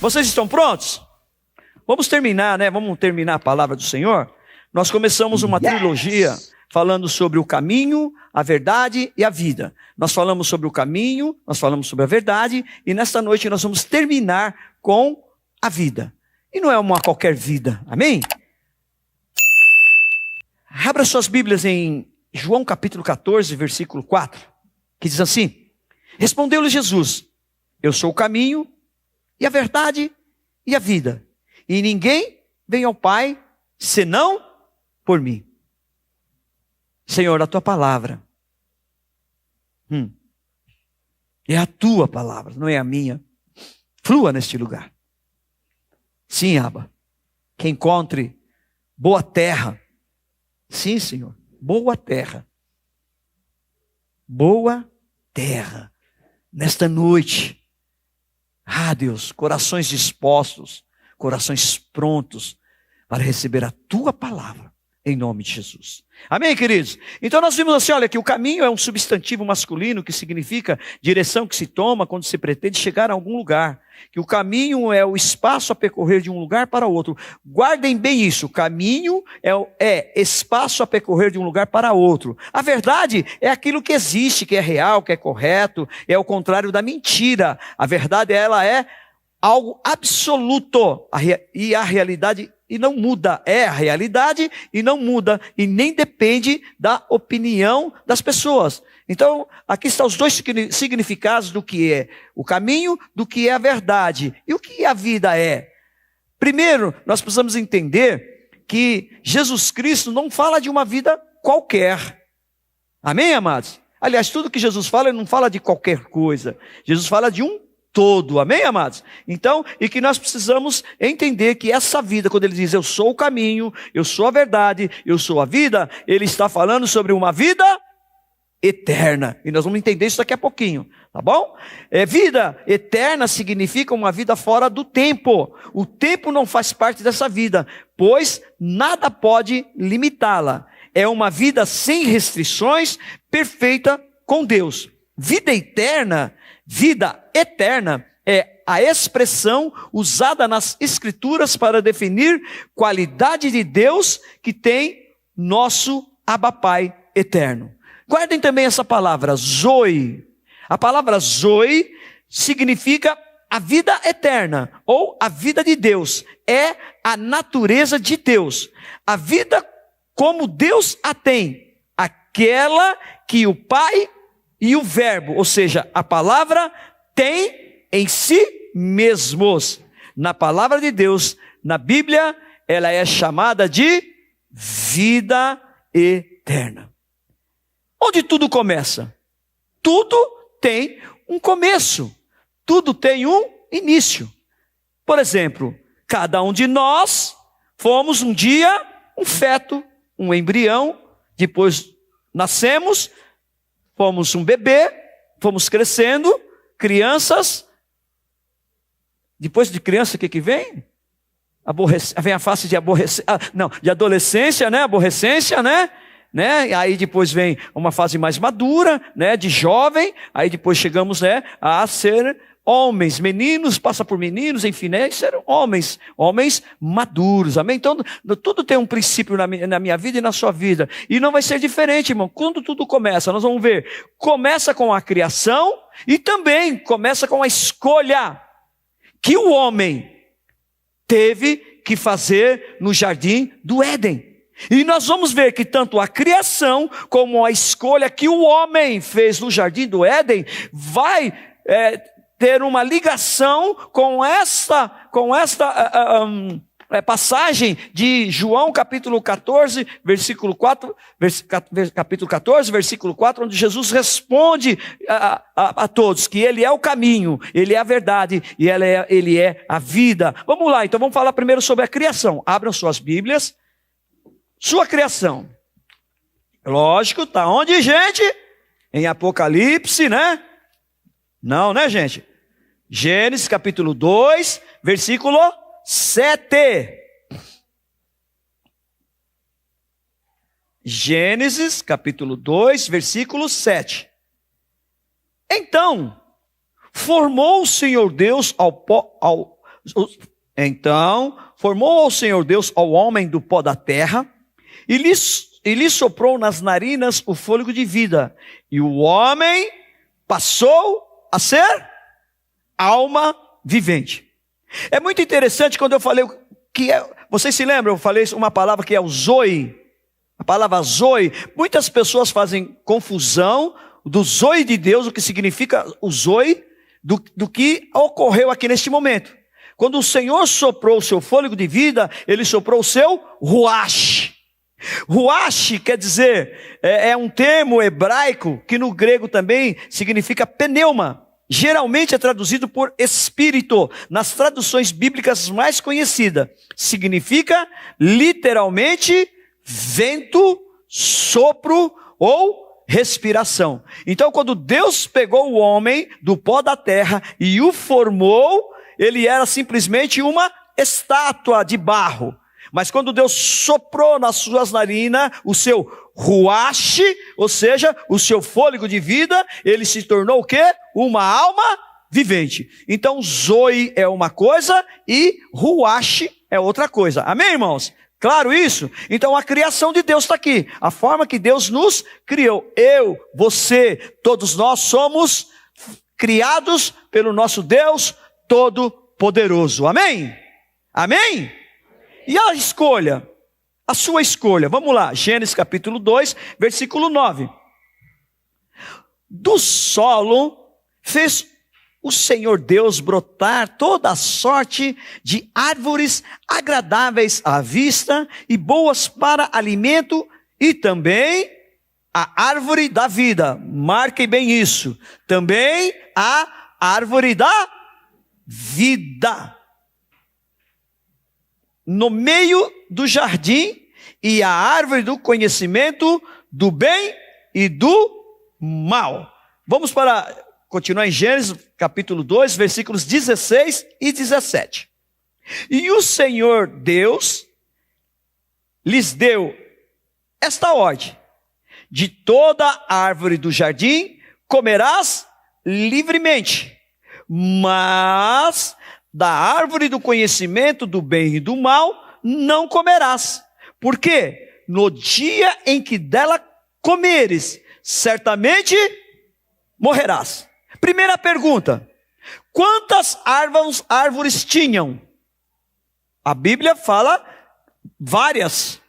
Vocês estão prontos? Vamos terminar, né? Vamos terminar a palavra do Senhor. Nós começamos uma trilogia falando sobre o caminho, a verdade e a vida. Nós falamos sobre o caminho, nós falamos sobre a verdade, e nesta noite nós vamos terminar com a vida. E não é uma qualquer vida, amém? Abra suas Bíblias em João capítulo 14, versículo 4, que diz assim: respondeu-lhe Jesus: eu sou o caminho e a verdade e a vida, e ninguém vem ao Pai senão por mim. Senhor, a tua palavra é a tua palavra, não é a minha. Flua neste lugar. Sim, Abba, que encontre boa terra. Sim, Senhor, boa terra. Boa terra. Nesta noite. Deus, corações dispostos, corações prontos para receber a tua palavra. Em nome de Jesus. Amém, queridos? Então nós vimos assim, olha, que o caminho é um substantivo masculino que significa direção que se toma quando se pretende chegar a algum lugar. Que o caminho é o espaço a percorrer de um lugar para outro. Guardem bem isso, o caminho é espaço a percorrer de um lugar para outro. A verdade é aquilo que existe, que é real, que é correto, é o contrário da mentira. A verdade, ela é algo absoluto, e a realidade e não muda, é a realidade e não muda, e nem depende da opinião das pessoas. Então, aqui estão os dois significados do que é o caminho, do que é a verdade. E o que a vida é? Primeiro, nós precisamos entender que Jesus Cristo não fala de uma vida qualquer. Amém, amados? Aliás, tudo que Jesus fala, ele não fala de qualquer coisa. Jesus fala de um todo, amém, amados? Então, e que nós precisamos entender que essa vida, quando ele diz eu sou o caminho, eu sou a verdade, eu sou a vida, ele está falando sobre uma vida eterna, e nós vamos entender isso daqui a pouquinho, tá bom? Vida eterna significa uma vida fora do tempo. O tempo não faz parte dessa vida, pois nada pode limitá-la. É uma vida sem restrições, perfeita com Deus. Vida eterna é a expressão usada nas Escrituras para definir qualidade de Deus que tem nosso Abba Pai eterno. Guardem também essa palavra, Zoe. A palavra Zoe significa a vida eterna, ou a vida de Deus. É a natureza de Deus. A vida como Deus a tem. Aquela que o Pai e o verbo, ou seja, a palavra tem em si mesmos. Na palavra de Deus, na Bíblia, ela é chamada de vida eterna. Onde tudo começa? Tudo tem um começo. Tudo tem um início. Por exemplo, cada um de nós fomos um dia um feto, um embrião, depois nascemos, fomos um bebê, fomos crescendo, crianças. Depois de criança, o que vem? Vem a fase de de adolescência, né? Aborrecência, né? Aí depois vem uma fase mais madura, né? De jovem. Aí depois chegamos, né? A ser homens, meninos, passa por meninos, enfim, né? Ser homens maduros, amém? Então, tudo tem um princípio na minha vida e na sua vida, e não vai ser diferente, irmão. Quando tudo começa, nós vamos ver, começa com a criação, e também começa com a escolha, que o homem teve que fazer no jardim do Éden. E nós vamos ver que tanto a criação, como a escolha que o homem fez no jardim do Éden, vai ter uma ligação com esta passagem de João capítulo 14, versículo 4, capítulo 14, versículo 4, onde Jesus responde a todos que Ele é o caminho, Ele é a verdade e Ele é a vida. Vamos lá, então vamos falar primeiro sobre a criação. Abram suas Bíblias. Sua criação. Lógico, está onde, gente? Em Apocalipse, né? Não, né, gente? Gênesis capítulo 2, versículo 7. Gênesis capítulo 2, versículo 7. Então, formou o Senhor Deus Então formou o Senhor Deus ao homem do pó da terra, e lhe soprou nas narinas o fôlego de vida, e o homem passou a ser alma vivente. É muito interessante quando eu falei que vocês se lembram, eu falei uma palavra que é o zoe, a palavra zoe. Muitas pessoas fazem confusão do zoe de Deus, o que significa o zoe, do que ocorreu aqui neste momento. Quando o Senhor soprou o seu fôlego de vida, Ele soprou o seu ruach. Ruach quer dizer, é um termo hebraico que no grego também significa pneuma. Geralmente é traduzido por espírito. Nas traduções bíblicas mais conhecidas, significa literalmente vento, sopro ou respiração. Então, quando Deus pegou o homem do pó da terra e o formou, ele era simplesmente uma estátua de barro. Mas quando Deus soprou nas suas narinas o seu ruach, ou seja, o seu fôlego de vida, ele se tornou o quê? Uma alma vivente. Então, zoe é uma coisa e ruach é outra coisa. Amém, irmãos? Claro isso? Então a criação de Deus está aqui. A forma que Deus nos criou. Eu, você, todos nós somos criados pelo nosso Deus Todo-Poderoso. Amém? Amém? E a escolha? A sua escolha. Vamos lá. Gênesis capítulo 2, versículo 9. Do solo fez o Senhor Deus brotar toda a sorte de árvores agradáveis à vista e boas para alimento, e também a árvore da vida. Marquem bem isso. Também a árvore da vida. No meio do jardim, e a árvore do conhecimento do bem e do mal. Vamos continuar em Gênesis capítulo 2, versículos 16 e 17. E o Senhor Deus lhes deu esta ordem: de toda árvore do jardim comerás livremente, mas da árvore do conhecimento do bem e do mal não comerás, porque no dia em que dela comeres, certamente morrerás. Primeira pergunta: quantas árvores tinham? A Bíblia fala várias.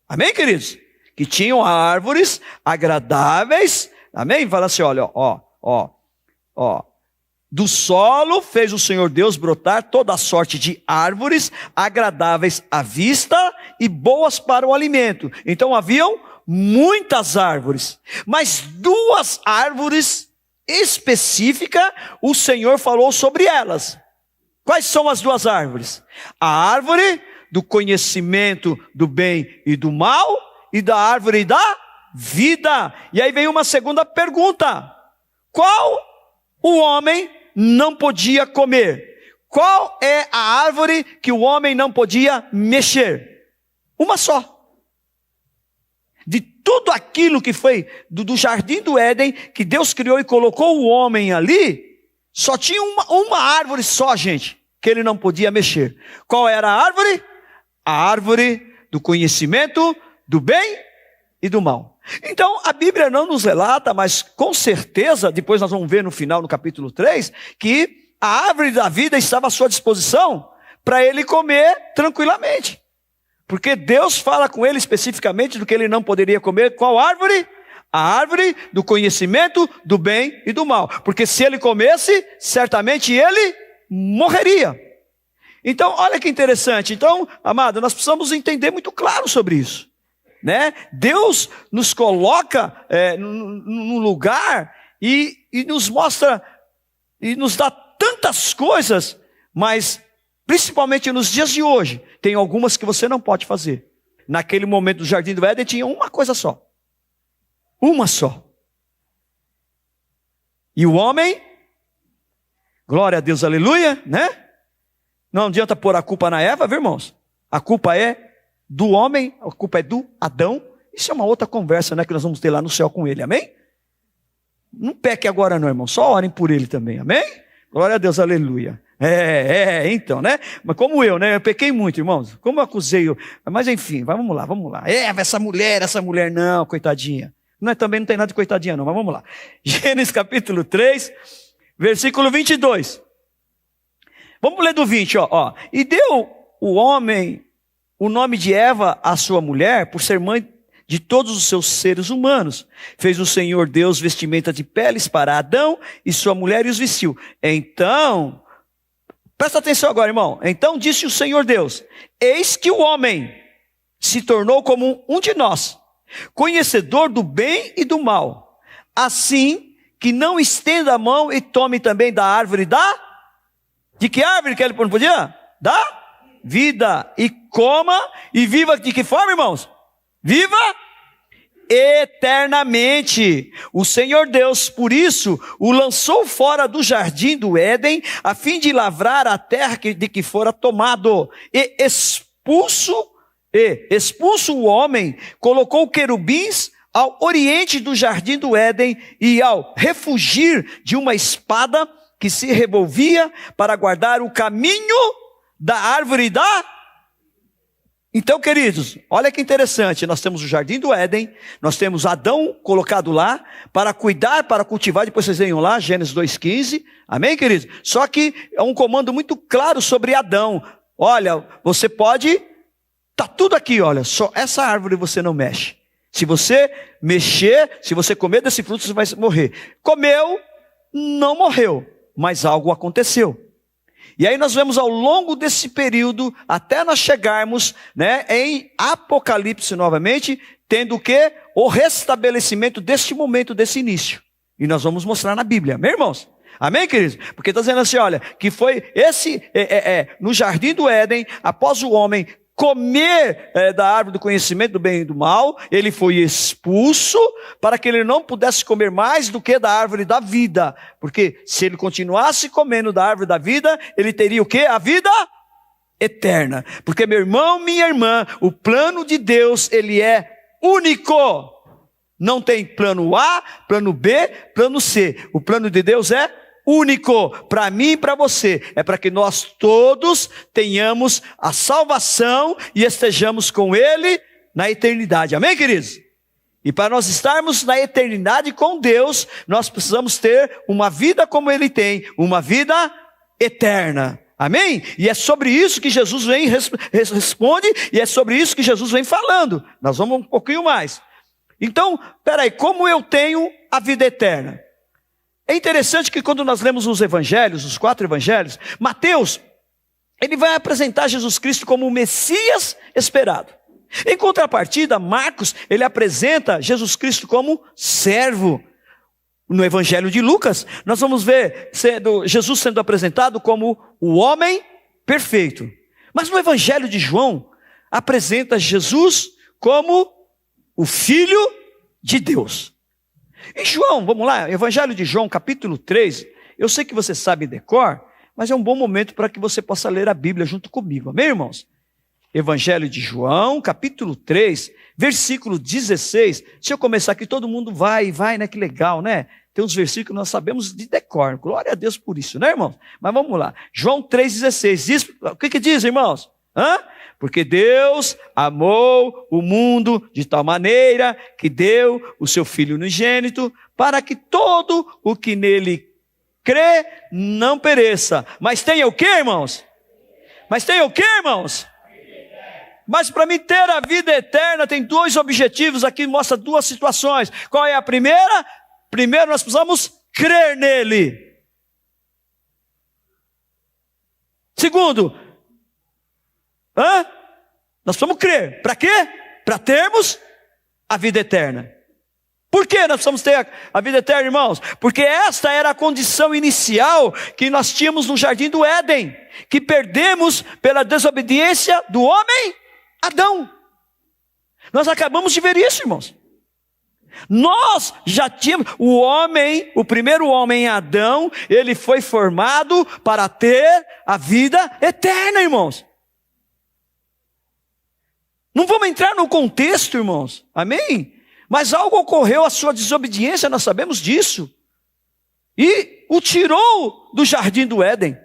Amém, queridos? Que tinham árvores agradáveis. Amém? Fala assim, olha, ó. Do solo fez o Senhor Deus brotar toda a sorte de árvores agradáveis à vista e boas para o alimento. Então haviam muitas árvores, mas duas árvores específicas o Senhor falou sobre elas. Quais são as duas árvores? A árvore do conhecimento do bem e do mal e da árvore da vida. E aí vem uma segunda pergunta: qual o homem não podia comer? Qual é a árvore que o homem não podia mexer? Uma só. De tudo aquilo que foi do jardim do Éden, que Deus criou e colocou o homem ali, só tinha uma árvore só, gente, que ele não podia mexer. Qual era a árvore? A árvore do conhecimento do bem e do mal. Então, a Bíblia não nos relata, mas com certeza, depois nós vamos ver no final, no capítulo 3, que a árvore da vida estava à sua disposição para ele comer tranquilamente. Porque Deus fala com ele especificamente do que ele não poderia comer. Qual árvore? A árvore do conhecimento do bem e do mal. Porque se ele comesse, certamente ele morreria. Então, olha que interessante. Então, amado, nós precisamos entender muito claro sobre isso. Né? Deus nos coloca num lugar e nos mostra e nos dá tantas coisas, mas principalmente nos dias de hoje, tem algumas que você não pode fazer. Naquele momento do Jardim do Éden tinha uma coisa só. Uma só. E o homem, glória a Deus, aleluia, né? Não adianta pôr a culpa na Eva, viu, irmãos? A culpa é do homem, a culpa é do Adão. Isso é uma outra conversa, né, que nós vamos ter lá no céu com ele, amém? Não peque agora não, irmão, só orem por ele também, amém? Glória a Deus, aleluia. Então, né? Mas como eu, né? Eu pequei muito, irmãos. Como eu acusei, mas enfim, vamos lá. Essa mulher não, coitadinha. Também não tem nada de coitadinha não, mas vamos lá. Gênesis capítulo 3, versículo 22. Vamos ler do 20, ó. E deu o homem o nome de Eva à sua mulher, por ser mãe de todos os seus seres humanos. Fez o Senhor Deus vestimenta de peles para Adão e sua mulher e os vestiu. Então, presta atenção agora, irmão. Então disse o Senhor Deus: eis que o homem se tornou como um de nós, conhecedor do bem e do mal. Assim que não estenda a mão e tome também da árvore de que árvore que ele não podia? Da vida. E coma e viva de que forma, irmãos? Viva eternamente. O Senhor Deus, por isso, o lançou fora do jardim do Éden, a fim de lavrar a terra de que fora tomado. E expulso o homem, colocou querubins ao oriente do jardim do Éden, e ao refugir de uma espada que se revolvia para guardar o caminho da árvore Então, queridos, olha que interessante, nós temos o jardim do Éden, nós temos Adão colocado lá, para cuidar, para cultivar, depois vocês venham lá, Gênesis 2,15, amém, queridos? Só que é um comando muito claro sobre Adão. Olha, você pode, tá tudo aqui, olha, só essa árvore você não mexe. Se você mexer, se você comer desse fruto, você vai morrer. Comeu, não morreu, mas algo aconteceu. E aí nós vemos ao longo desse período, até nós chegarmos, né, em Apocalipse novamente, tendo o quê? O restabelecimento deste momento, desse início. E nós vamos mostrar na Bíblia, amém, irmãos? Amém, queridos? Porque está dizendo assim, olha, que foi no jardim do Éden, após o homem comer da árvore do conhecimento do bem e do mal, ele foi expulso para que ele não pudesse comer mais do que da árvore da vida, porque se ele continuasse comendo da árvore da vida, ele teria o quê? A vida eterna. Porque, meu irmão, minha irmã, o plano de Deus, ele é único. Não tem plano A, plano B, plano C. O plano de Deus é único, para mim e para você, é para que nós todos tenhamos a salvação e estejamos com Ele na eternidade, amém, queridos? E para nós estarmos na eternidade com Deus, nós precisamos ter uma vida como Ele tem, uma vida eterna, amém? E é sobre isso que Jesus vem responde, e é sobre isso que Jesus vem falando. Nós vamos um pouquinho mais. Então, peraí, como eu tenho a vida eterna? É interessante que quando nós lemos os evangelhos, os 4 evangelhos, Mateus, ele vai apresentar Jesus Cristo como o Messias esperado. Em contrapartida, Marcos, ele apresenta Jesus Cristo como servo. No evangelho de Lucas, nós vamos ver Jesus sendo apresentado como o homem perfeito. Mas no evangelho de João, apresenta Jesus como o Filho de Deus. Em João, vamos lá, Evangelho de João, capítulo 3, eu sei que você sabe decor, mas é um bom momento para que você possa ler a Bíblia junto comigo, amém, irmãos? Evangelho de João, capítulo 3, versículo 16, se eu começar aqui, todo mundo vai, né, que legal, né? Tem uns versículos que nós sabemos de decor, glória a Deus por isso, né, irmãos? Mas vamos lá, João 3,16, diz, o que diz, irmãos? Porque Deus amou o mundo de tal maneira que deu o seu Filho unigênito para que todo o que nele crê não pereça. Mas tenha o quê, irmãos? Mas para mim ter a vida eterna tem 2 objetivos aqui, mostra 2 situações. Qual é a primeira? Primeiro nós precisamos crer nele. Segundo, nós precisamos crer. Para quê? Para termos a vida eterna. Por que nós precisamos ter a vida eterna, irmãos? Porque esta era a condição inicial que nós tínhamos no jardim do Éden, que perdemos pela desobediência do homem Adão. Nós acabamos de ver isso, irmãos. Nós já tínhamos o primeiro homem Adão, ele foi formado para ter a vida eterna, irmãos. Não vamos entrar no contexto, irmãos, amém? Mas algo ocorreu, a sua desobediência, nós sabemos disso. E o tirou do jardim do Éden.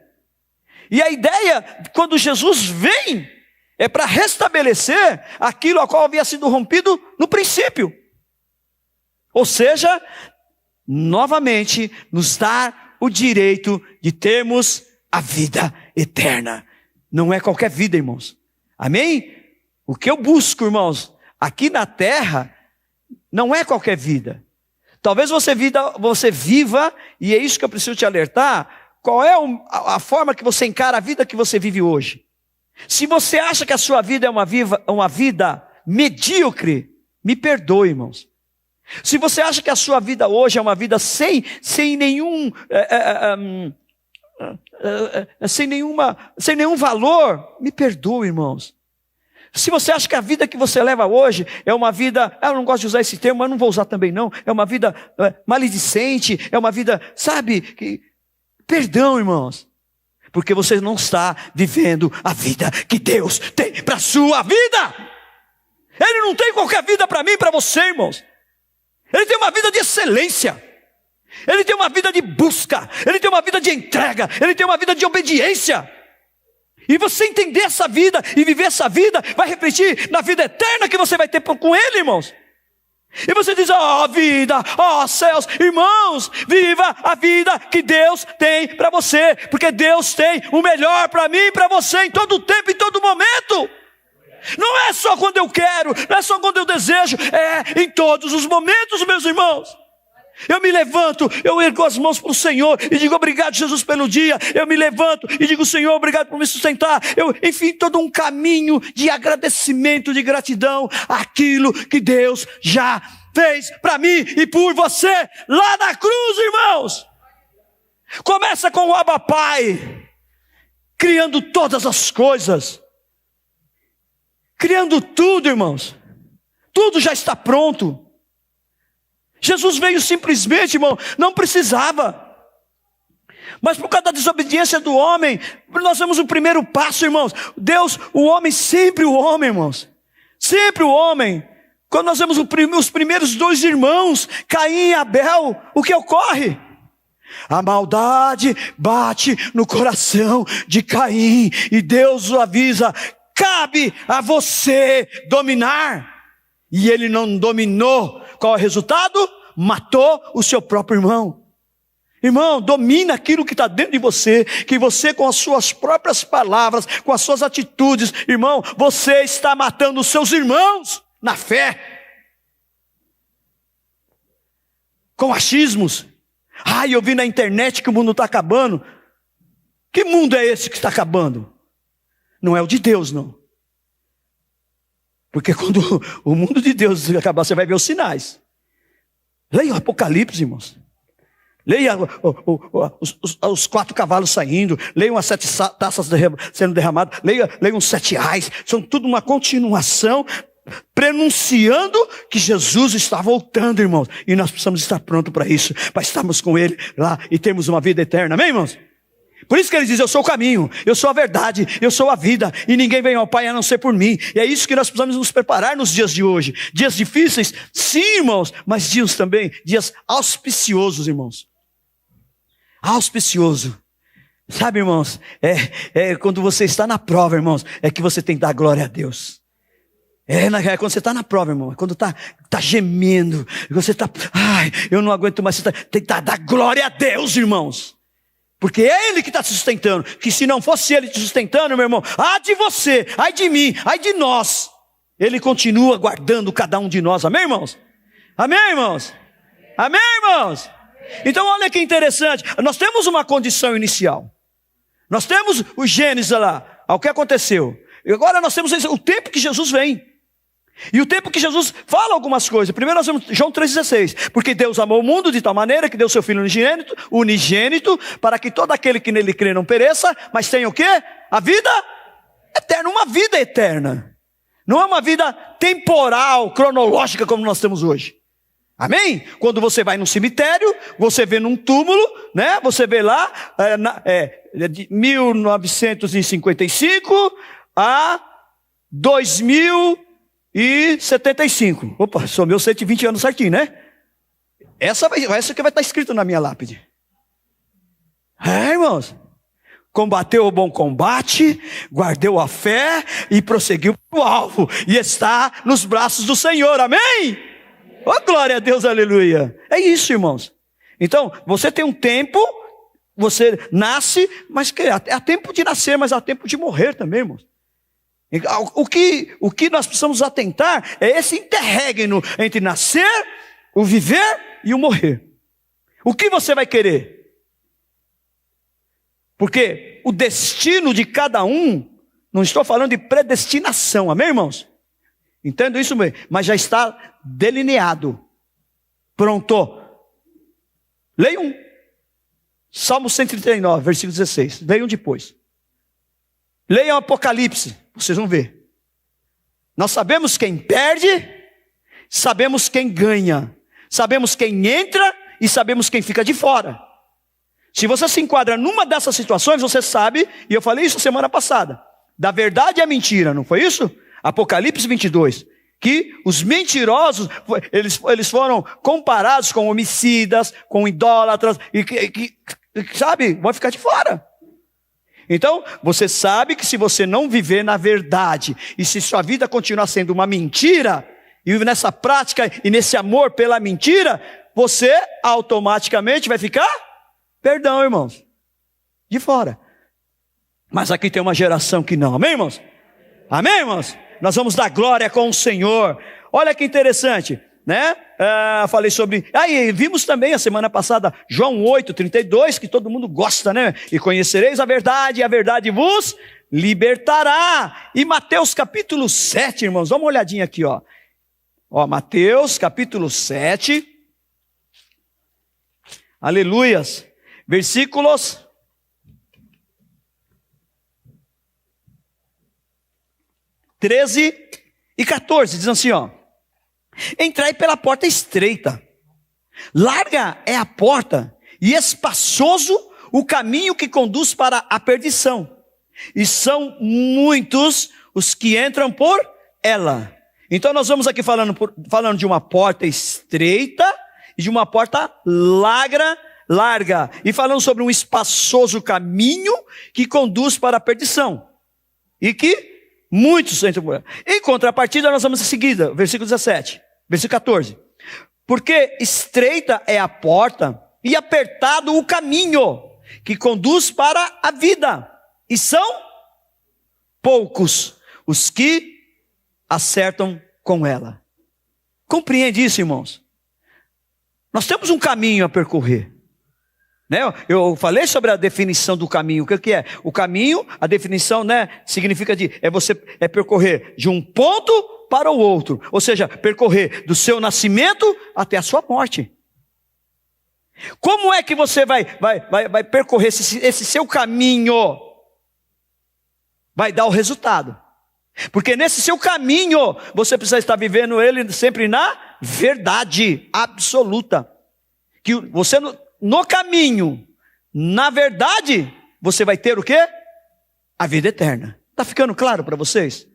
E a ideia, quando Jesus vem, é para restabelecer aquilo a qual havia sido rompido no princípio. Ou seja, novamente, nos dar o direito de termos a vida eterna. Não é qualquer vida, irmãos. Amém? O que eu busco, irmãos, aqui na terra, não é qualquer vida. Talvez você viva, e é isso que eu preciso te alertar, qual é a forma que você encara a vida que você vive hoje. Se você acha que a sua vida é uma vida medíocre, me perdoe, irmãos. Se você acha que a sua vida hoje é uma vida sem nenhum valor, me perdoe, irmãos. Se você acha que a vida que você leva hoje é uma vida, eu não gosto de usar esse termo, mas não vou usar também não, é uma vida maledicente, é uma vida, perdão, irmãos, porque você não está vivendo a vida que Deus tem para a sua vida. Ele não tem qualquer vida para mim e para você, irmãos. Ele tem uma vida de excelência, ele tem uma vida de busca, ele tem uma vida de entrega, ele tem uma vida de obediência. E você entender essa vida e viver essa vida vai refletir na vida eterna que você vai ter com Ele, irmãos. E você diz, vida, céus, irmãos, viva a vida que Deus tem para você, porque Deus tem o melhor para mim e para você em todo tempo, em todo momento. Não é só quando eu quero, não é só quando eu desejo, é em todos os momentos, meus irmãos. Eu me levanto, eu ergo as mãos para o Senhor e digo obrigado, Jesus, pelo dia. Eu me levanto e digo, Senhor, obrigado por me sustentar. Enfim, todo um caminho de agradecimento, de gratidão àquilo que Deus já fez para mim e por você lá na cruz, irmãos. Começa com o Abba Pai, criando todas as coisas, criando tudo, irmãos. Tudo já está pronto. Jesus veio simplesmente, irmão, não precisava. Mas por causa da desobediência do homem, nós vemos o primeiro passo, irmãos. Deus, o homem, sempre o homem, irmãos. Sempre o homem. Quando nós vemos os primeiros dois irmãos, Caim e Abel, o que ocorre? A maldade bate no coração de Caim e Deus o avisa, cabe a você dominar. E ele não dominou. Qual é o resultado? Matou o seu próprio irmão. Irmão, domina aquilo que está dentro de você, que você com as suas próprias palavras, com as suas atitudes, irmão, você está matando os seus irmãos na fé. Com achismos. Eu vi na internet que o mundo está acabando. Que mundo é esse que está acabando? Não é o de Deus, não. Porque quando o mundo de Deus acabar, você vai ver os sinais. Leia o Apocalipse, irmãos. Leia os 4 cavalos saindo. Leia as 7 taças sendo derramadas. Leia uns 7 ais. São tudo uma continuação, prenunciando que Jesus está voltando, irmãos. E nós precisamos estar prontos para isso, para estarmos com Ele lá e termos uma vida eterna. Amém, irmãos? Por isso que ele diz, eu sou o caminho, eu sou a verdade, eu sou a vida, e ninguém vem ao Pai a não ser por mim. E é isso que nós precisamos nos preparar nos dias de hoje. Dias difíceis, sim, irmãos, mas dias também, dias auspiciosos, irmãos. Auspicioso. Sabe, irmãos, quando você está na prova, irmãos, é que você tem que dar glória a Deus. Quando você está na prova, irmão, quando está gemendo, você está, eu não aguento mais, você tem que dar glória a Deus, irmãos. Porque é Ele que está te sustentando. Que se não fosse Ele te sustentando, meu irmão, de você, ai de mim, ai de nós. Ele continua guardando cada um de nós. Amém, irmãos? Amém, irmãos? Amém, irmãos? Então olha que interessante. Nós temos uma condição inicial. Nós temos o Gênesis lá. O que aconteceu? E agora nós temos o tempo que Jesus vem. E o tempo que Jesus fala algumas coisas. Primeiro nós vemos João 3,16. Porque Deus amou o mundo de tal maneira que deu seu Filho unigênito, para que todo aquele que nele crê não pereça, mas tenha o quê? A vida eterna. Uma vida eterna. Não é uma vida temporal, cronológica como nós temos hoje. Amém? Quando você vai num cemitério, você vê num túmulo, né? Você vê lá, de 1955 a 2075. Opa, sou meu 120 anos certinho, né? Essa que vai estar escrito na minha lápide. Irmãos. combateu o bom combate, guardou a fé e prosseguiu para o alvo. E está nos braços do Senhor, amém? Oh, glória a Deus, aleluia. É isso, irmãos. Então, você tem um tempo, você nasce, mas há tempo de nascer, mas há tempo de morrer também, irmãos. O que nós precisamos atentar é esse interregno entre nascer, o viver e o morrer. O que você vai querer? Porque o destino de cada um, não estou falando de predestinação, amém, irmãos? Entendo isso mesmo, mas já está delineado. Pronto. Leiam Salmo 139, versículo 16. Leiam depois. Leiam Apocalipse, vocês vão ver. Nós sabemos quem perde, sabemos quem ganha, sabemos quem entra e sabemos quem fica de fora. Se você se enquadra numa dessas situações, você sabe, e eu falei isso semana passada, da verdade e a mentira, não foi isso? Apocalipse 22, que os mentirosos, eles foram comparados com homicidas, com idólatras, e sabe, vão ficar de fora. Então, você sabe que se você não viver na verdade, e se sua vida continuar sendo uma mentira, e nessa prática e nesse amor pela mentira, você automaticamente vai ficar, perdão, irmãos, de fora. Mas aqui tem uma geração que não, amém, irmãos? Amém, irmãos? Nós vamos dar glória com o Senhor. Olha que interessante, né? Falei sobre... Aí vimos também a semana passada João 8:32, que todo mundo gosta, né? E conhecereis a verdade vos libertará. E Mateus capítulo 7, irmãos, dá uma olhadinha aqui, ó. Mateus capítulo 7. Aleluias. Versículos 13 e 14, diz assim, ó. Entrai pela porta estreita, larga é a porta, e espaçoso o caminho que conduz para a perdição, e são muitos os que entram por ela. Então nós vamos aqui falando de uma porta estreita e de uma porta larga, e falando sobre um espaçoso caminho que conduz para a perdição, e que muitos entram por ela. Em contrapartida, nós vamos em seguida, versículo 17, versículo 14. Porque estreita é a porta e apertado o caminho que conduz para a vida, e são poucos os que acertam com ela. Compreende isso, irmãos? Nós temos um caminho a percorrer. Né? Eu falei sobre a definição do caminho. O que é? O caminho, a definição, né, significa você percorrer de um ponto para o outro. Ou seja, percorrer do seu nascimento até a sua morte. Como é que você vai percorrer esse seu caminho? Vai dar o resultado. Porque nesse seu caminho, você precisa estar vivendo ele sempre na verdade absoluta. Que você... No caminho, na verdade, você vai ter o quê? A vida eterna. Está ficando claro para vocês?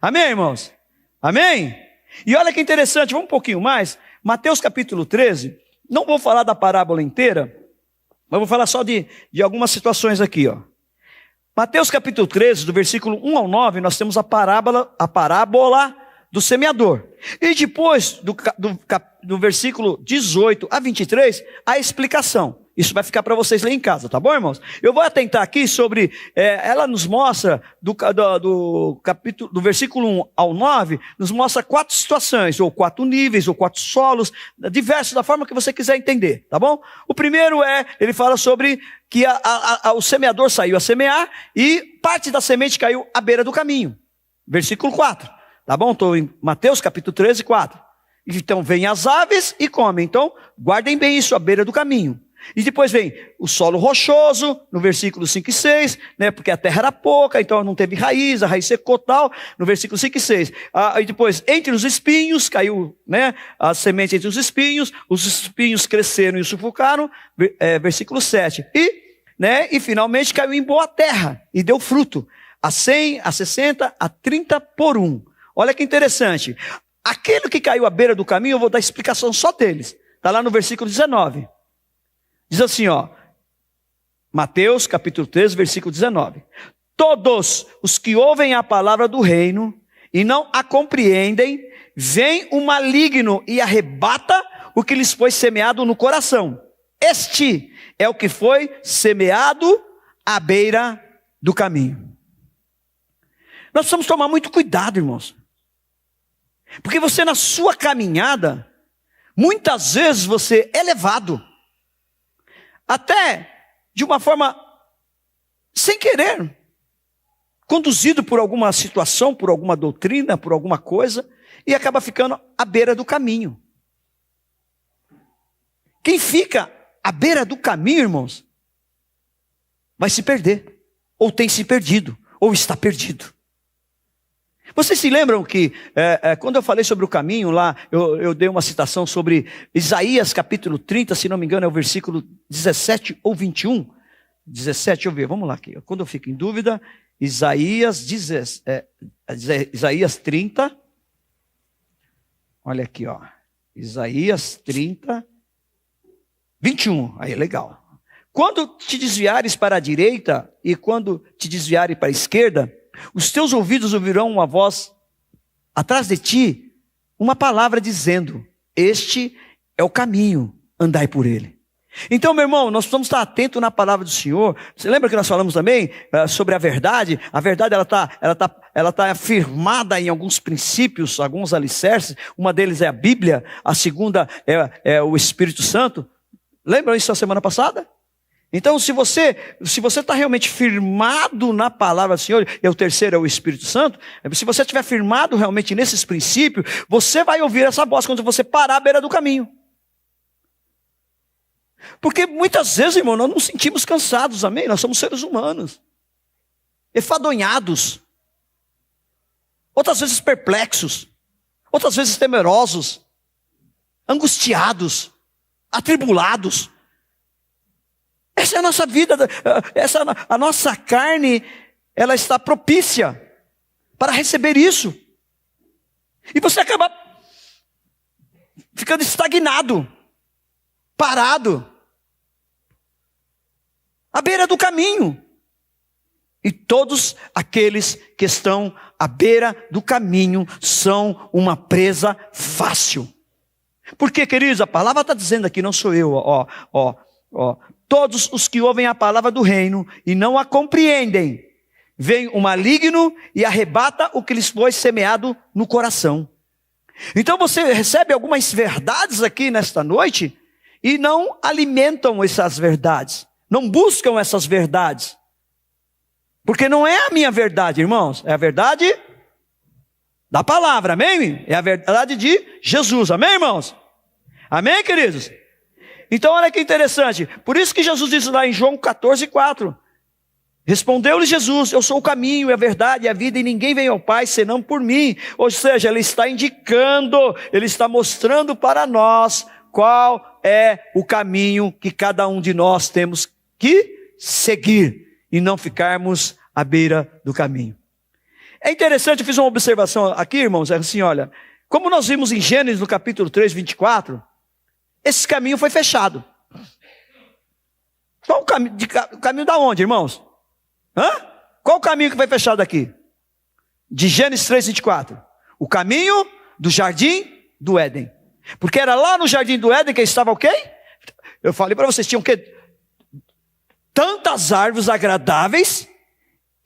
Amém, irmãos? Amém? E olha que interessante, vamos um pouquinho mais. Mateus capítulo 13, não vou falar da parábola inteira, mas vou falar só de algumas situações aqui, ó. Mateus capítulo 13, do versículo 1 ao 9, nós temos a parábola do semeador. E depois, do versículo 18 a 23, a explicação. Isso vai ficar para vocês lá em casa, tá bom, irmãos? Eu vou atentar aqui sobre, ela nos mostra, do versículo 1 ao 9, nos mostra 4 situações, ou 4 níveis, ou 4 solos, diversos, da forma que você quiser entender, tá bom? O primeiro ele fala sobre que o semeador saiu a semear, e parte da semente caiu à beira do caminho. Versículo 4. Tá bom? Estou em Mateus capítulo 13, 4. Então vem as aves e comem. Então guardem bem isso à beira do caminho. E depois vem o solo rochoso, no versículo 5 e 6, né? Porque a terra era pouca, então não teve raiz, a raiz secou tal, no versículo 5 e 6. E depois, entre os espinhos, caiu, né, a semente entre os espinhos cresceram e o sufocaram, versículo 7. E finalmente caiu em boa terra e deu fruto, a 100, a 60, a 30 por 1. Olha que interessante. Aquele que caiu à beira do caminho, eu vou dar explicação só deles. Está lá no versículo 19. Diz assim, ó. Mateus capítulo 13, versículo 19. Todos os que ouvem a palavra do reino e não a compreendem, vem o maligno e arrebata o que lhes foi semeado no coração. Este é o que foi semeado à beira do caminho. Nós precisamos tomar muito cuidado, irmãos. Porque você, na sua caminhada, muitas vezes você é levado, até de uma forma sem querer, conduzido por alguma situação, por alguma doutrina, por alguma coisa, e acaba ficando à beira do caminho. Quem fica à beira do caminho, irmãos, vai se perder, ou tem se perdido, ou está perdido. Vocês se lembram que, quando eu falei sobre o caminho lá, eu dei uma citação sobre Isaías capítulo 30, se não me engano é o versículo 17 ou 21. 17, deixa eu ver, vamos lá aqui. Quando eu fico em dúvida, Isaías 30, olha aqui, ó. Isaías 30, 21, aí legal. Quando te desviares para a direita e quando te desviares para a esquerda, os teus ouvidos ouvirão uma voz atrás de ti, uma palavra dizendo: este é o caminho, andai por ele. Então, meu irmão, nós precisamos estar atentos na palavra do Senhor. Você lembra que nós falamos também sobre a verdade? A verdade ela tá afirmada em alguns princípios, alguns alicerces. Uma deles é a Bíblia, a segunda é o Espírito Santo. Lembram isso na semana passada? Então, se você está realmente firmado na palavra do Senhor, e o terceiro é o Espírito Santo, se você estiver firmado realmente nesses princípios, você vai ouvir essa voz quando você parar à beira do caminho. Porque muitas vezes, irmão, nós nos sentimos cansados, amém? Nós somos seres humanos, enfadonhados, outras vezes perplexos, outras vezes temerosos, angustiados, atribulados. Essa é a nossa vida, a nossa carne, ela está propícia para receber isso. E você acaba ficando estagnado, parado, à beira do caminho. E todos aqueles que estão à beira do caminho são uma presa fácil. Porque, queridos, a palavra está dizendo aqui, não sou eu, todos os que ouvem a palavra do reino e não a compreendem, vem o maligno e arrebata o que lhes foi semeado no coração. Então você recebe algumas verdades aqui nesta noite e não alimentam essas verdades, não buscam essas verdades. Porque não é a minha verdade, irmãos, é a verdade da palavra, amém? É a verdade de Jesus, amém, irmãos? Amém, queridos? Então olha que interessante, por isso que Jesus diz lá em João 14:4, respondeu-lhe Jesus: eu sou o caminho, a verdade e a vida, e ninguém vem ao Pai senão por mim. Ou seja, ele está indicando, ele está mostrando para nós qual é o caminho que cada um de nós temos que seguir, e não ficarmos à beira do caminho. É interessante, eu fiz uma observação aqui, irmãos, é assim, olha, como nós vimos em Gênesis no capítulo 3, 24, esse caminho foi fechado. Qual o caminho? O caminho da onde, irmãos? Qual o caminho que foi fechado aqui? De Gênesis 3, 24. O caminho do jardim do Éden. Porque era lá no jardim do Éden que estava o quê? Eu falei para vocês, tinham o quê? Tantas árvores agradáveis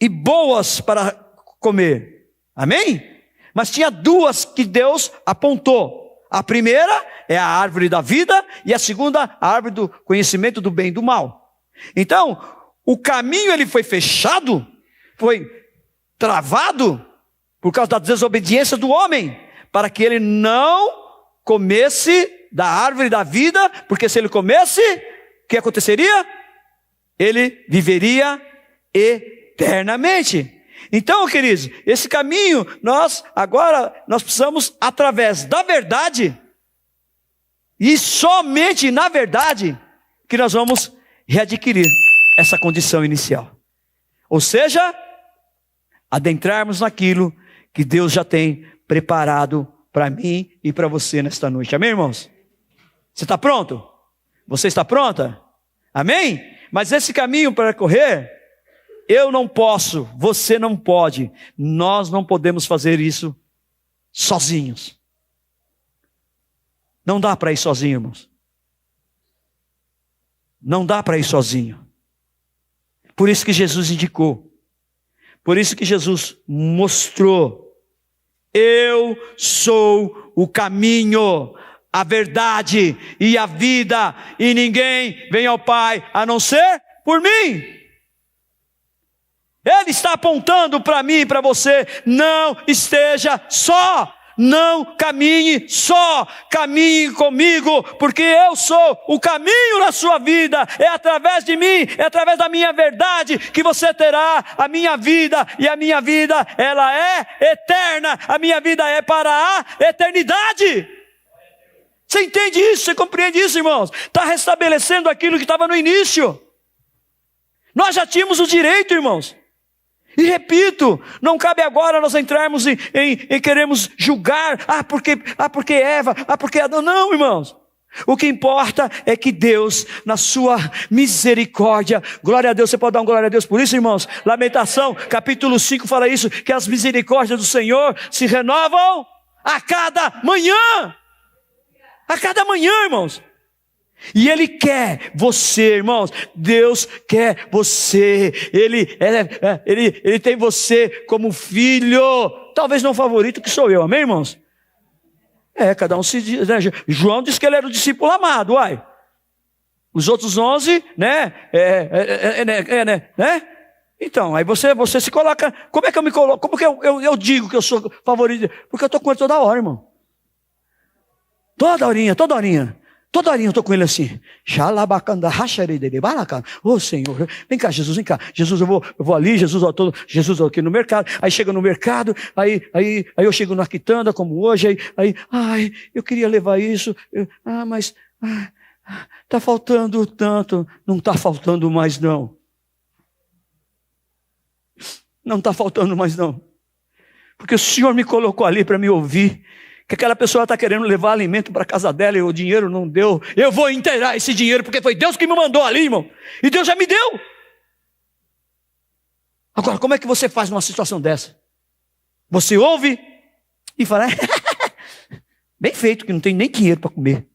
e boas para comer. Amém? Mas tinha duas que Deus apontou. A primeira é a árvore da vida e a segunda, a árvore do conhecimento do bem e do mal. Então, o caminho ele foi fechado, foi travado por causa da desobediência do homem, para que ele não comesse da árvore da vida, porque se ele comesse, o que aconteceria? Ele viveria eternamente. Então, queridos, esse caminho, nós precisamos, através da verdade, e somente na verdade, que nós vamos readquirir essa condição inicial. Ou seja, adentrarmos naquilo que Deus já tem preparado para mim e para você nesta noite. Amém, irmãos? Você está pronto? Você está pronta? Amém? Mas esse caminho para correr, eu não posso, você não pode, nós não podemos fazer isso sozinhos. Não dá para ir sozinho, irmãos. Não dá para ir sozinho. Por isso que Jesus indicou. Por isso que Jesus mostrou. Eu sou o caminho, a verdade e a vida. E ninguém vem ao Pai a não ser por mim. Ele está apontando para mim e para você. Não esteja só. Não caminhe só, caminhe comigo, porque eu sou o caminho na sua vida, é através de mim, é através da minha verdade que você terá a minha vida, e a minha vida, ela é eterna, a minha vida é para a eternidade. Você entende isso? Você compreende isso, irmãos? Está restabelecendo aquilo que estava no início. Nós já tínhamos o direito, irmãos. E repito, não cabe agora nós entrarmos em queremos julgar, porque Eva, porque Adão. Não, irmãos. O que importa é que Deus, na sua misericórdia, glória a Deus, você pode dar um glória a Deus por isso, irmãos? Lamentação, capítulo 5 fala isso, que as misericórdias do Senhor se renovam a cada manhã. A cada manhã, irmãos. E Ele quer você, irmãos. Deus quer você. Ele tem você como filho. Talvez não favorito, que sou eu. Amém, irmãos? Cada um se diz, né? João disse que ele era o discípulo amado, uai. Os outros 11, né? Né? Então, aí você se coloca. Como é que eu me coloco? Como que eu digo que eu sou favorito? Porque eu estou com ele toda hora, irmão. Toda horinha. Toda horinha eu estou com ele assim. Ô Senhor, vem cá, Jesus, vem cá. Jesus, eu vou ali, Jesus aqui no mercado. Aí chega no mercado, aí eu chego na quitanda, como hoje, ai, eu queria levar isso. Mas está faltando tanto. Não está faltando mais não. Não está faltando mais não. Porque o Senhor me colocou ali para me ouvir. Que aquela pessoa está querendo levar alimento para a casa dela e o dinheiro não deu. Eu vou inteirar esse dinheiro, porque foi Deus que me mandou ali, irmão. E Deus já me deu. Agora, como é que você faz numa situação dessa? Você ouve e fala, bem feito, que não tem nem dinheiro para comer.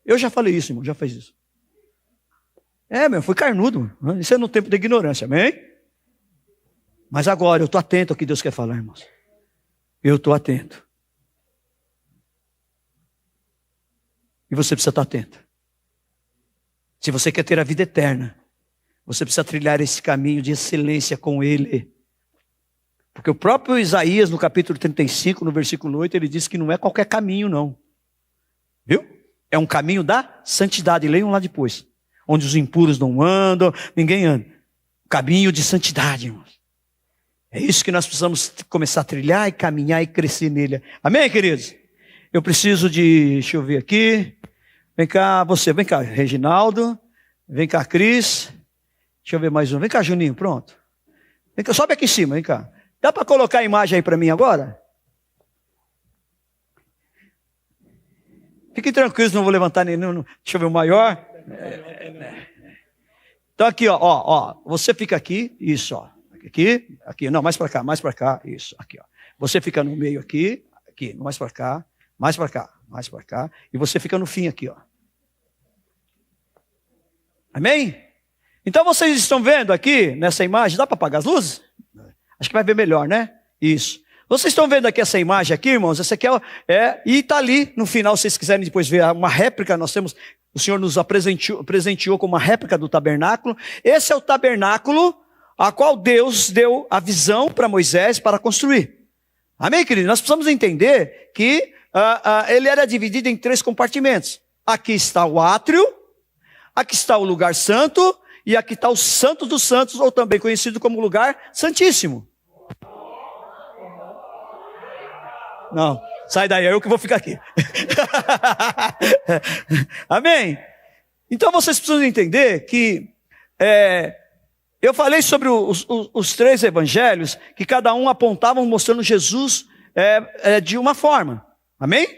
Eu já falei isso, irmão, já fez isso. Fui carnudo. Isso é no tempo da ignorância, amém? Mas agora eu estou atento ao que Deus quer falar, irmãos. Eu estou atento. E você precisa estar atento. Se você quer ter a vida eterna, você precisa trilhar esse caminho de excelência com Ele. Porque o próprio Isaías, no capítulo 35, no versículo 8, ele diz que não é qualquer caminho, não. Viu? É um caminho da santidade. Leiam lá depois. Onde os impuros não andam, ninguém anda. Caminho de santidade, irmãos. É isso que nós precisamos começar a trilhar e caminhar e crescer nele. Amém, queridos? Eu preciso deixa eu ver aqui. Vem cá, vem cá, Reginaldo. Vem cá, Cris. Deixa eu ver mais um. Vem cá, Juninho, pronto. Vem cá, sobe aqui em cima, vem cá. Dá para colocar a imagem aí para mim agora? Fiquem tranquilos, não vou levantar nenhum. Deixa eu ver o maior. Então aqui, ó. Você fica aqui, isso, ó. Aqui, não, mais para cá, isso, aqui, ó. Você fica no meio aqui, mais para cá, e você fica no fim aqui, ó. Amém? Então vocês estão vendo aqui, nessa imagem, dá para apagar as luzes? Acho que vai ver melhor, né? Isso. Vocês estão vendo aqui essa imagem aqui, irmãos? Essa aqui e está ali, no final, se vocês quiserem depois ver uma réplica, o Senhor nos presenteou com uma réplica do tabernáculo. Esse é o tabernáculo a qual Deus deu a visão para Moisés para construir. Amém, querido? Nós precisamos entender que ele era dividido em 3 compartimentos. Aqui está o átrio, aqui está o lugar santo, e aqui está o Santo dos Santos, ou também conhecido como lugar santíssimo. Não, sai daí, é eu que vou ficar aqui. Amém? Então vocês precisam entender que eu falei sobre os 3 evangelhos, que cada um apontavam mostrando Jesus de uma forma. Amém?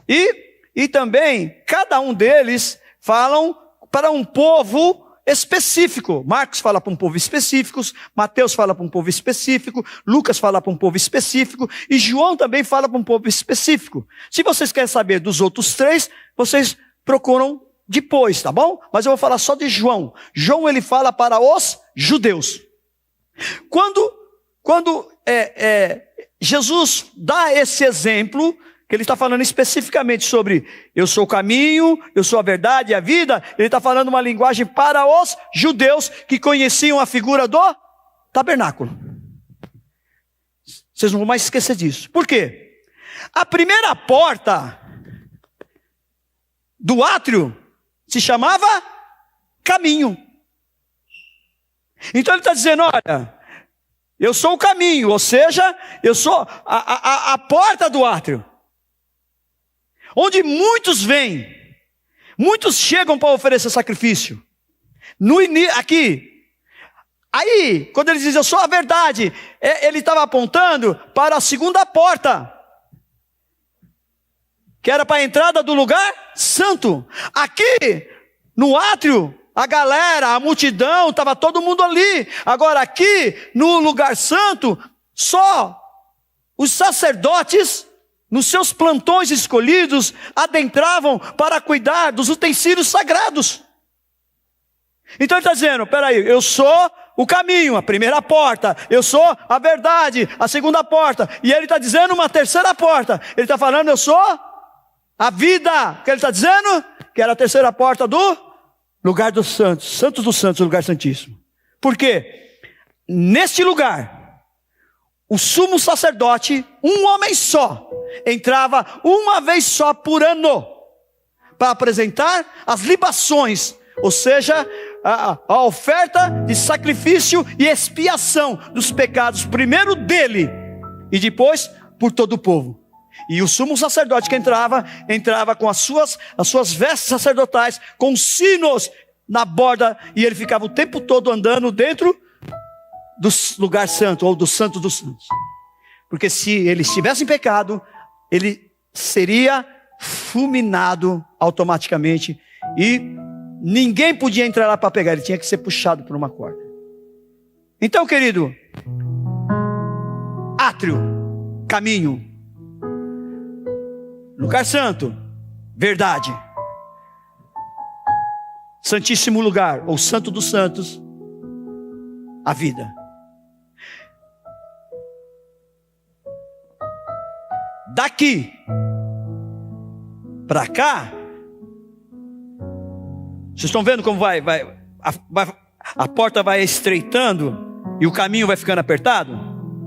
E também, cada um deles falam para um povo específico. Marcos fala para um povo específico, Mateus fala para um povo específico, Lucas fala para um povo específico, e João também fala para um povo específico. Se vocês querem saber dos outros 3, vocês procuram depois, tá bom? Mas eu vou falar só de João. João, ele fala para os judeus. Quando Jesus dá esse exemplo, que ele está falando especificamente sobre eu sou o caminho, eu sou a verdade e a vida, ele está falando uma linguagem para os judeus que conheciam a figura do tabernáculo. Vocês não vão mais esquecer disso. Por quê? A primeira porta do átrio se chamava caminho. Então ele está dizendo, olha, eu sou o caminho, ou seja, eu sou a porta do átrio. Onde muitos vêm, muitos chegam para oferecer sacrifício. Aqui. Aí, quando ele diz, eu sou a verdade, ele estava apontando para a segunda porta, que era para a entrada do lugar santo. Aqui, no átrio, a galera, a multidão, estava todo mundo ali. Agora aqui, no lugar santo, só os sacerdotes, nos seus plantões escolhidos, adentravam para cuidar dos utensílios sagrados. Então ele está dizendo, peraí, eu sou o caminho, a primeira porta, eu sou a verdade, a segunda porta, e ele está dizendo uma terceira porta, ele está falando, eu sou a vida, o que ele está dizendo? Que era a terceira porta do lugar dos santos, santos dos santos, lugar santíssimo. Por quê? Neste lugar, o sumo sacerdote, um homem só, entrava uma vez só por ano, para apresentar as libações, ou seja, a oferta de sacrifício e expiação dos pecados, primeiro dele, e depois por todo o povo. E o sumo sacerdote que entrava com as suas vestes sacerdotais, com sinos na borda, e ele ficava o tempo todo andando dentro do lugar santo, ou do santo dos santos. Porque se ele estivesse em pecado, ele seria fulminado automaticamente, e ninguém podia entrar lá para pegar, ele tinha que ser puxado por uma corda. Então, querido, átrio, caminho, lugar santo, verdade, santíssimo lugar, ou santo dos santos, a vida. Daqui para cá, vocês estão vendo como a porta vai estreitando e o caminho vai ficando apertado?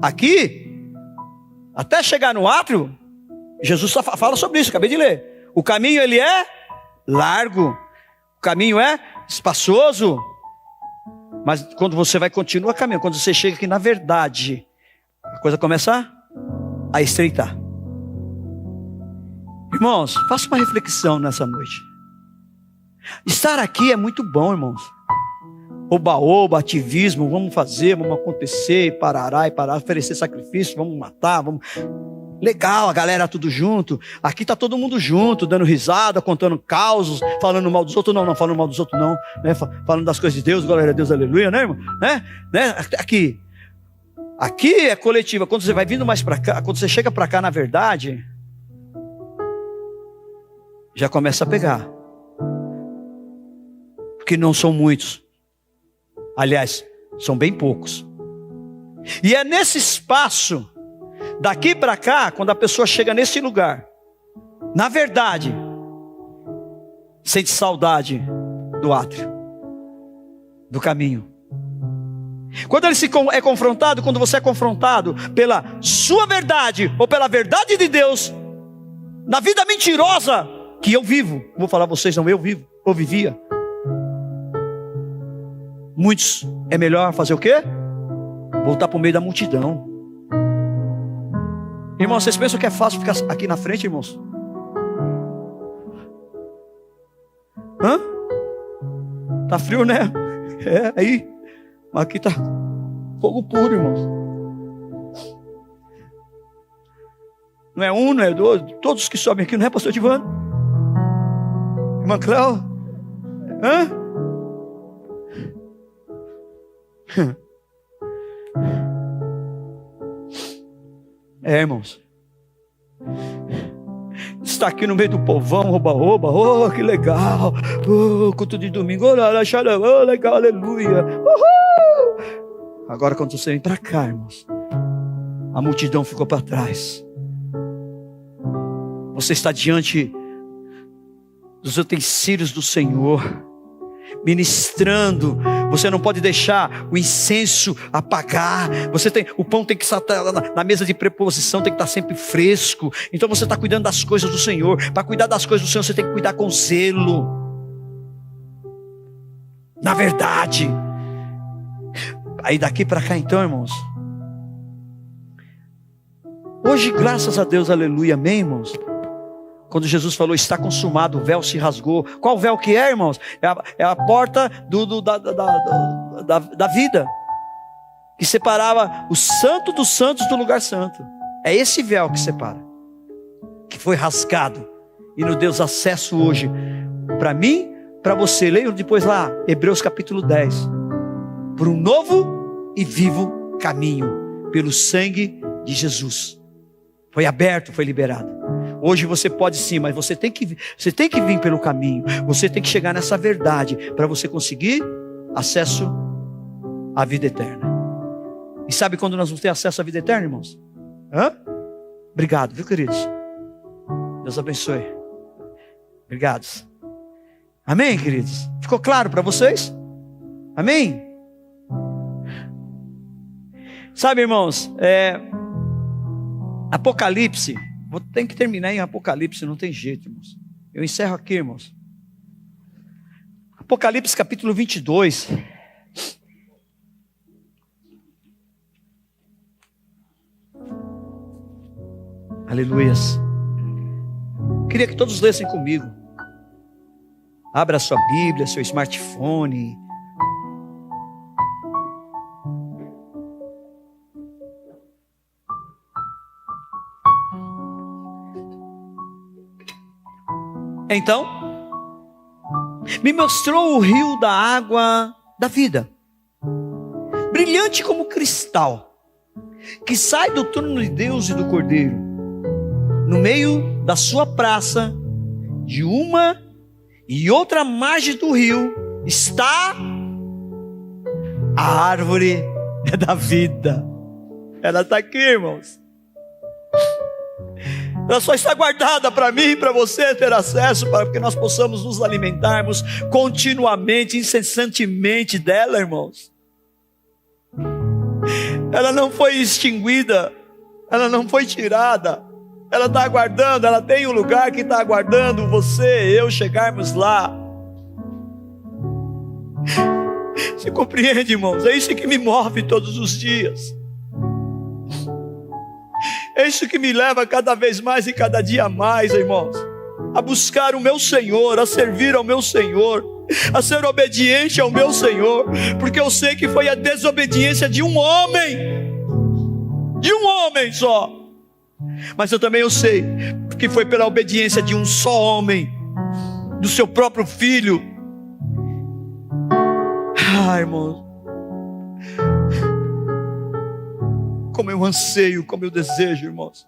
Aqui, até chegar no átrio, Jesus só fala sobre isso, acabei de ler. O caminho ele é largo, o caminho é espaçoso, mas quando você vai continuar caminhando, quando você chega aqui na verdade, a coisa começa a estreitar. Irmãos, faça uma reflexão nessa noite. Estar aqui é muito bom, irmãos. Oba-oba, ativismo, vamos fazer, vamos acontecer, parará e parar, oferecer sacrifício, vamos matar, vamos... Legal, a galera tudo junto. Aqui tá todo mundo junto, dando risada, contando causos, falando mal dos outros. Não falando mal dos outros não, né? Falando das coisas de Deus, glória a Deus, aleluia, né, irmão? Né? Aqui é coletiva. Quando você vai vindo mais para cá, quando você chega para cá, na verdade, já começa a pegar. Porque não são muitos. Aliás, são bem poucos. E é nesse espaço, daqui para cá, quando a pessoa chega nesse lugar, na verdade, sente saudade do átrio, do caminho. Quando ele é confrontado, quando você é confrontado pela sua verdade, ou pela verdade de Deus, na vida mentirosa que eu vivo, vou falar a vocês, não eu vivo, eu vivia. Muitos, é melhor fazer o quê? Voltar para o meio da multidão. Irmãos, vocês pensam que é fácil ficar aqui na frente, irmãos? Tá frio, né? É, aí. Mas aqui tá fogo puro, irmãos. Não é um, não é dois. Todos que sobem aqui, não é, pastor Divano? Irmã Cléo? Hã? Irmãos, está aqui no meio do povão, oba-oba, oh, que legal, oh, culto de domingo, oh, legal, aleluia, uhul. Agora quando você vem para cá, irmãos, a multidão ficou para trás. Você está diante dos utensílios do Senhor, ministrando. Você não pode deixar o incenso apagar. O pão tem que estar na mesa de preposição, tem que estar sempre fresco. Então você está cuidando das coisas do Senhor. Para cuidar das coisas do Senhor, você tem que cuidar com zelo. Na verdade. Aí daqui para cá então, irmãos, hoje, graças a Deus, aleluia, amém, irmãos. Quando Jesus falou, está consumado, o véu se rasgou. Qual véu que é, irmãos? É a porta da vida, que separava o santo dos santos do lugar santo. É esse véu que separa, que foi rasgado, e nos deu acesso hoje, para mim, para você. Leiam depois lá, Hebreus capítulo 10. Por um novo e vivo caminho, pelo sangue de Jesus. Foi aberto, foi liberado. Hoje você pode sim, mas você tem que vir pelo caminho. Você tem que chegar nessa verdade para você conseguir acesso à vida eterna. E sabe quando nós vamos ter acesso à vida eterna, irmãos? Obrigado, viu, queridos? Deus abençoe. Obrigados. Amém, queridos? Ficou claro para vocês? Amém? Sabe, irmãos, Apocalipse, tem que terminar em Apocalipse, não tem jeito, irmãos. Eu encerro aqui, irmãos. Apocalipse capítulo 22. Aleluias. Queria que todos lessem comigo. Abra a sua Bíblia, seu smartphone. Então, me mostrou o rio da água da vida, brilhante como cristal, que sai do trono de Deus e do Cordeiro. No meio da sua praça, de uma e outra margem do rio, está a árvore da vida. Ela está aqui, irmãos. Ela só está guardada para mim e para você ter acesso, para que nós possamos nos alimentarmos continuamente, incessantemente dela, irmãos. Ela não foi extinguida, ela não foi tirada, ela está aguardando, ela tem um lugar que está aguardando você e eu chegarmos lá. Você compreende, irmãos? É isso que me move todos os dias. É isso que me leva cada vez mais e cada dia mais, irmãos, a buscar o meu Senhor, a servir ao meu Senhor, a ser obediente ao meu Senhor, porque eu sei que foi a desobediência de um homem só, mas eu também sei que foi pela obediência de um só homem, do seu próprio filho. Irmãos, como eu anseio, como eu desejo, irmãos.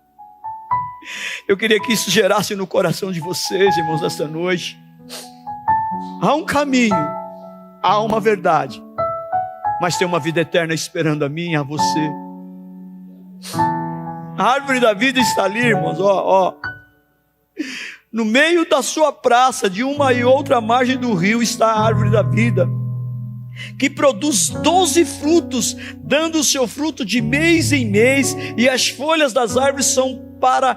Eu queria que isso gerasse no coração de vocês, irmãos, esta noite. Há um caminho, há uma verdade, mas tem uma vida eterna esperando a mim e a você. A árvore da vida está ali, irmãos, no meio da sua praça, de uma e outra margem do rio, está a árvore da vida, que produz 12 frutos, dando o seu fruto de mês em mês, e as folhas das árvores são para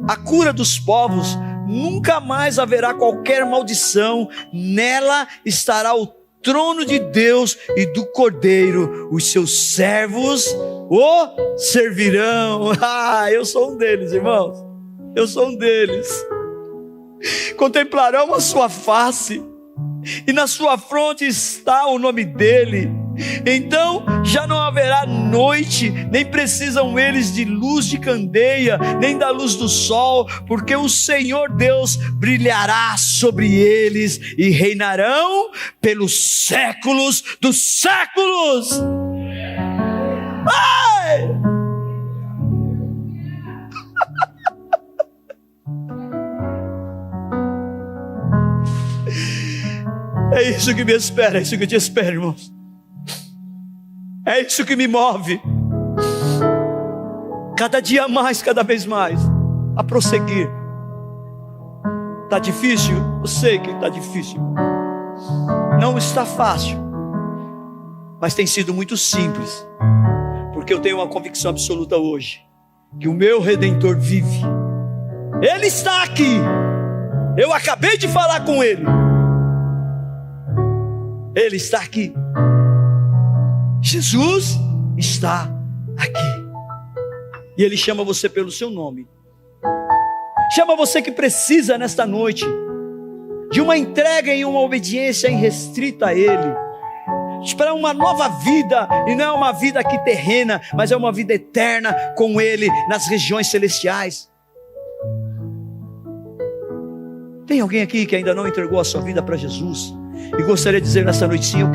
a cura dos povos. Nunca mais haverá qualquer maldição. Nela estará o trono de Deus e do Cordeiro. Os seus servos o servirão. Eu sou um deles, irmãos. Eu sou um deles. Contemplarão a sua face, e na sua fronte está o nome dele. Então já não haverá noite, nem precisam eles de luz de candeia, nem da luz do sol, porque o Senhor Deus brilhará sobre eles e reinarão pelos séculos dos séculos. Ai! É isso que me espera, é isso que eu te espero, irmãos. É isso que me move, cada dia mais, cada vez mais, a prosseguir. Está difícil? Eu sei que está difícil. Não está fácil, mas tem sido muito simples, porque eu tenho uma convicção absoluta hoje, que o meu Redentor vive. Ele está aqui. Eu acabei de falar com Ele. Ele está aqui. Jesus está aqui. E Ele chama você pelo seu nome. Chama você que precisa nesta noite de uma entrega e uma obediência irrestrita a Ele, para uma nova vida. E não é uma vida aqui terrena, mas é uma vida eterna com Ele nas regiões celestiais. Tem alguém aqui que ainda não entregou a sua vida para Jesus e gostaria de dizer nesta noite: sim, eu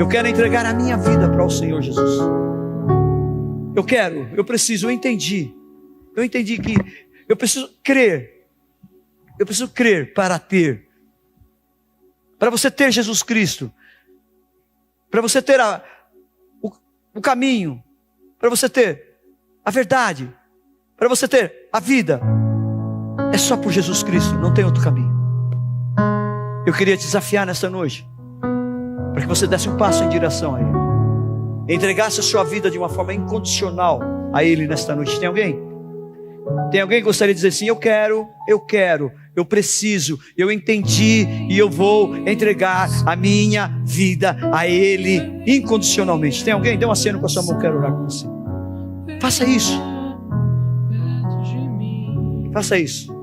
quero entregar a minha vida para o Senhor Jesus. Eu preciso, eu entendi que eu preciso crer para ter. Para você ter Jesus Cristo, para você ter o caminho, para você ter a verdade, para você ter a vida, é só por Jesus Cristo, não tem outro caminho. Eu queria te desafiar nesta noite, para que você desse um passo em direção a Ele, entregasse a sua vida de uma forma incondicional a Ele nesta noite. Tem alguém? Tem alguém que gostaria de dizer assim: eu quero, eu preciso, eu entendi e eu vou entregar a minha vida a Ele incondicionalmente. Tem alguém? Dê um aceno com a sua mão, quero orar com você. Faça isso. Faça isso.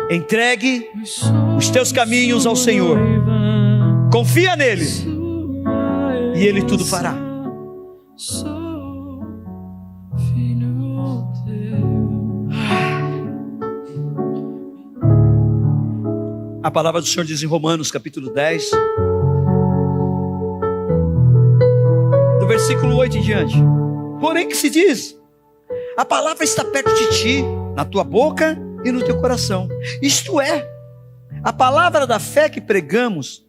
Entregue os teus caminhos ao Senhor. Confia nele e Ele tudo fará. A palavra do Senhor diz em Romanos capítulo 10, do versículo 8 em diante: porém que se diz, a palavra está perto de ti, na tua boca e no teu coração. Isto é, a palavra da fé que pregamos.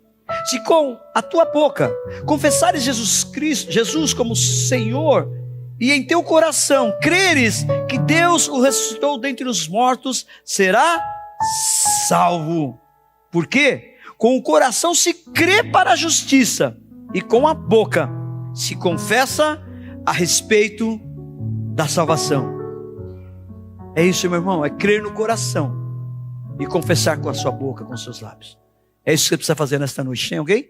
Se com a tua boca confessares Jesus como Senhor, e em teu coração creres que Deus o ressuscitou dentre os mortos, será salvo. Por quê? Com o coração se crê para a justiça, e com a boca se confessa a respeito da salvação. É isso, meu irmão, é crer no coração e confessar com a sua boca, com os seus lábios. É isso que você precisa fazer nesta noite. Tem alguém?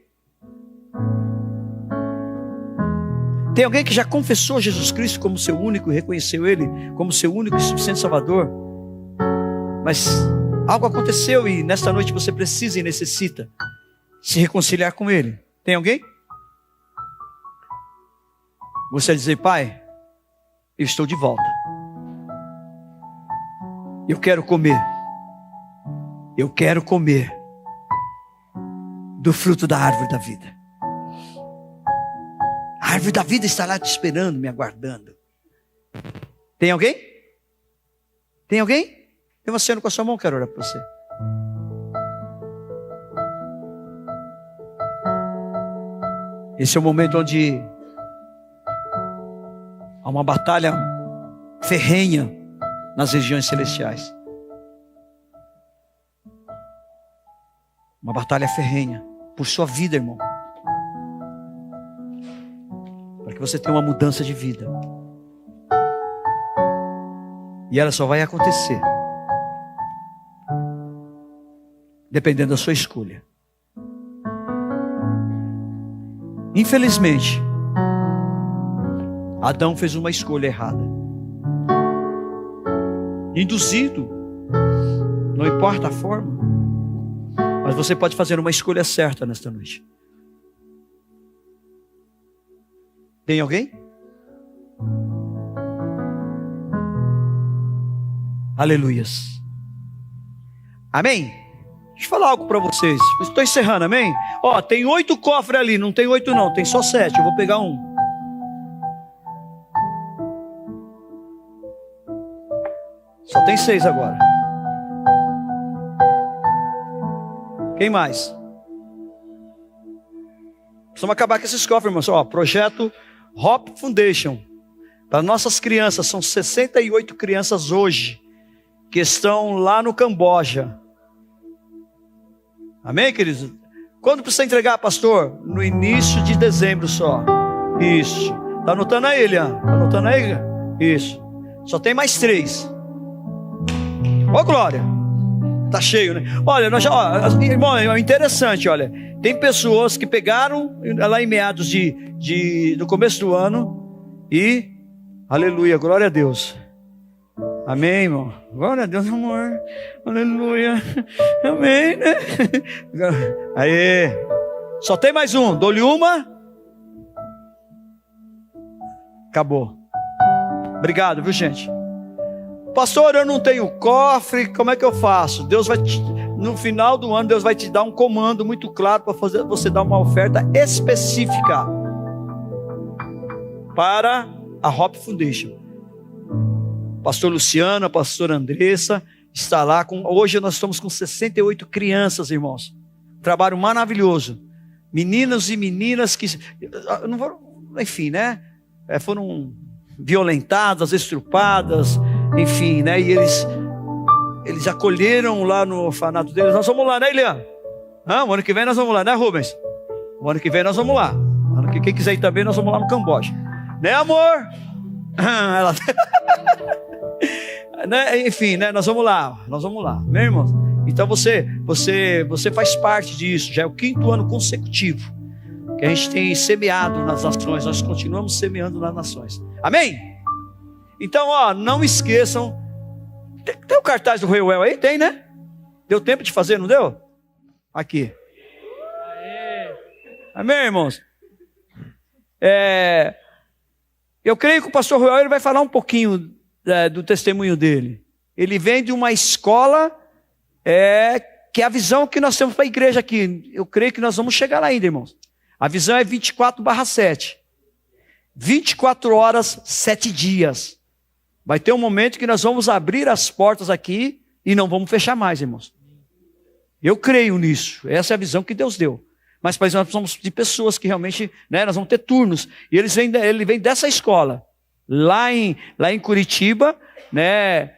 Tem alguém que já confessou Jesus Cristo como seu único e reconheceu Ele como seu único e suficiente Salvador? Mas algo aconteceu e nesta noite você precisa e necessita se reconciliar com Ele. Tem alguém? Você vai dizer: Pai, eu estou de volta. Eu quero comer do fruto da árvore da vida. A árvore da vida está lá te esperando, me aguardando. Tem alguém? Tem alguém? Dê um aceno com a sua mão, quero orar para você. Esse é o momento onde há uma batalha ferrenha nas regiões celestiais. Uma batalha ferrenha por sua vida, irmão. Para que você tenha uma mudança de vida. E ela só vai acontecer dependendo da sua escolha. Infelizmente, Adão fez uma escolha errada. Induzido, não importa a forma, mas você pode fazer uma escolha certa nesta noite. Tem alguém? Aleluias. Amém? Deixa eu falar algo para vocês. Estou encerrando, amém? Ó, tem 8 cofres ali, não tem 8 não, tem só 7, eu vou pegar um. Só tem 6 agora. Quem mais? Precisamos acabar com esses cofres, irmãos. Ó, projeto Hope Foundation. Para nossas crianças, são 68 crianças hoje, que estão lá no Camboja. Amém, queridos? Quando precisa entregar, pastor? No início de dezembro só. Isso. Está anotando aí, Elian? Está anotando aí? Isso. Só tem mais 3. Ó, glória. Tá cheio, né? Olha, nós já, ó, irmão, é interessante, olha. Tem pessoas que pegaram lá em meados do começo do ano e, aleluia, glória a Deus. Amém, irmão. Glória a Deus, amor. Aleluia. Amém, né? Aê. Só tem mais um. Dou-lhe uma. Acabou. Obrigado, viu, gente? Pastor, eu não tenho cofre, como é que eu faço? Deus vai no final do ano, Deus vai te dar um comando muito claro para fazer você dar uma oferta específica para a Hope Foundation. Pastor Luciano, a pastora Andressa está lá. Hoje nós estamos com 68 crianças, irmãos. Trabalho maravilhoso. Meninos e meninas que, enfim, né? Foram violentadas, estrupadas, enfim, né? E eles acolheram lá no orfanato deles. Nós vamos lá, né, Elian? O ano que vem nós vamos lá, né, Rubens? O ano que vem nós vamos lá. Quem quiser ir também, nós vamos lá no Camboja. Né, amor? Ela... né? Enfim, né? Nós vamos lá, meu irmão. Então você faz parte disso. Já é o 5º ano consecutivo que a gente tem semeado nas nações. Nós continuamos semeando nas nações. Amém? Então, ó, não esqueçam. Tem o cartaz do Reuel aí? Tem, né? Deu tempo de fazer, não deu? Aqui. Amém, irmãos? Eu creio que o pastor Reuel ele vai falar um pouquinho do testemunho dele. Ele vem de uma escola que é a visão que nós temos para a igreja aqui. Eu creio que nós vamos chegar lá ainda, irmãos. A visão é 24/7. 24 horas, 7 dias. Vai ter um momento que nós vamos abrir as portas aqui e não vamos fechar mais, irmãos. Eu creio nisso. Essa é a visão que Deus deu. Mas nós precisamos de pessoas que realmente, né, nós vamos ter turnos. E ele vem dessa escola. Lá em Curitiba, né?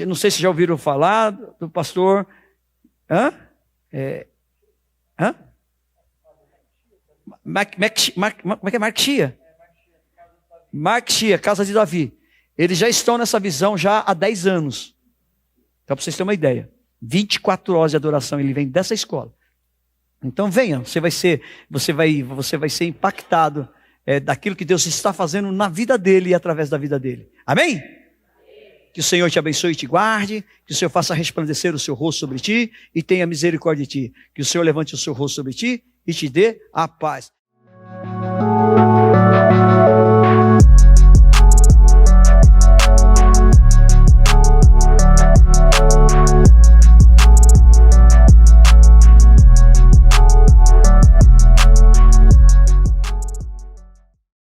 Não sei se já ouviram falar do pastor. Como é que é? Mark Chia, Casa de Davi. Eles já estão nessa visão já há 10 anos. Então, para vocês terem uma ideia. 24 horas de adoração, ele vem dessa escola. Então venha, você vai ser impactado daquilo que Deus está fazendo na vida dele e através da vida dele. Amém? Que o Senhor te abençoe e te guarde, que o Senhor faça resplandecer o seu rosto sobre ti e tenha misericórdia de ti. Que o Senhor levante o seu rosto sobre ti e te dê a paz.